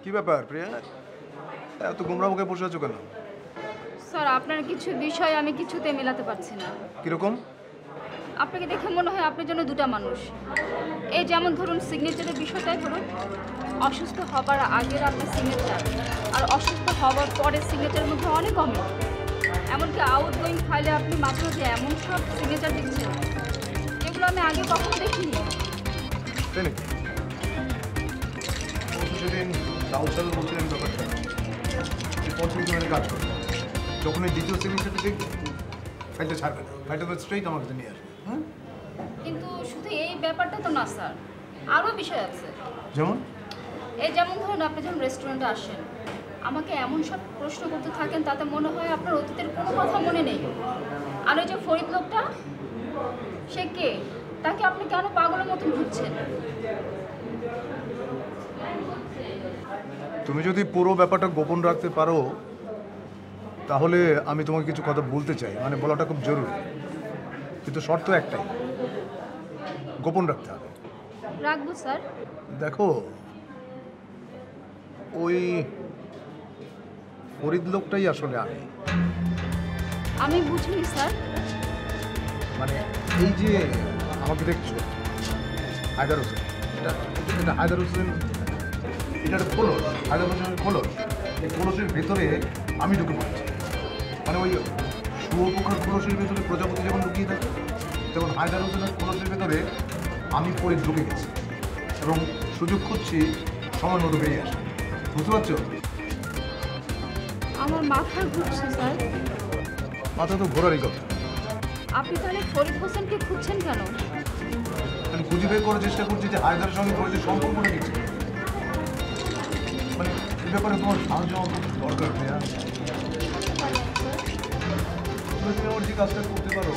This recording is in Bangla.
কি ব্যাপার প্রিয়া, এত গোমরা মুখে বসে আছো কেন? স্যার আপনার কিছু বিষয় আমি কিছুতে মেলাতে পারছি না। কিরকম? আপনাকে দেখে মনে হয় আপনার জন্য দুটা মানুষ। এই যেমন ধরুন সিগনেচারের বিষয়টাই ধরুন, অসুস্থ হবার আগের আপনার সিগনেচার আর অসুস্থ হওয়ার পরের সিগনেচারের মধ্যে অনেক অমিল। এমনকি আউটগোয়িং ফাইলে আপনি মাঝে মাঝে এমন সব সিগনেচার দিচ্ছেন যেগুলো আমি আগে কখনো দেখিনি। তাই নাকি? সেদিন কাউন্সিল বলছিলেন ব্যাপারটা, এরপর তুমি তোমার কাজ করো। যখন এই দ্বিতীয় সিগনেচারটা দেখবে ফাইলটা ছাড়বে না, ফাইলটা তো স্ট্রেইট আমার কাছে নিয়ে আসবে। হ্যাঁ, কিন্তু শুধু এই ব্যাপারটা তো না স্যার, আরও বিষয় আছে। যেমন? এই যেমন ধরুন আপনি যখন রেস্টুরেন্টে আসেন, আমাকে এমন সব প্রশ্ন করতে থাকেন তাতে মনে হয় আপনার অতীতের কোনো কথা মনে নেই। আর ওই যে ফরিদ লোকটা, সে কে? তাকে আপনি কেন পাগলের মতন ঘুরছেন? তুমি যদি পুরো ব্যাপারটা গোপন রাখতে পারো তাহলে আমি তোমাকে কিছু কথা বলতে চাই, মানে বলাটা খুব জরুরি। কিন্তু শর্ত একটাই, গোপন রাখতে হবে। রাখবো স্যার। দেখো, ওই ফরিদ লোকটাই আসলে আমি বুঝিনি স্যার। মানে এই যে আমাকে দেখছো, হায়দার হোসেন, এটা হায়দার হোসেন, এটা একটা খোলস, হায়দার হোসেনের খোলস। এই খোলসের ভেতরে আমি ঢুকে পড়েছি। মানে ওই শুয়োপোকার খোলসের ভেতরে প্রজাপতি যেমন ঢুকিয়ে থাকে, তেমন হায়দার হোসেনের খোলসের ভেতরে আমি পরে ঢুকে গেছি এবং সুযোগ খুঁজছি সময় মতো বেরিয়ে আসে। বুঝতে পারছো? আমার মাথা ঘুরছে স্যার। মাথা তো ঘোরারই কথা। আপনি তাহলে ফরিদ হোসেনকে খুঁজছেন কেন? আমি খুঁজে বের করার চেষ্টা করছি যে হায়দারের সঙ্গে ফরিদের সম্পর্কটা কি ছিল। মানে এই ব্যাপারে তোমার সাহায্য আমার খুব দরকার। তুমি আমার যে কাজটা করতে পারো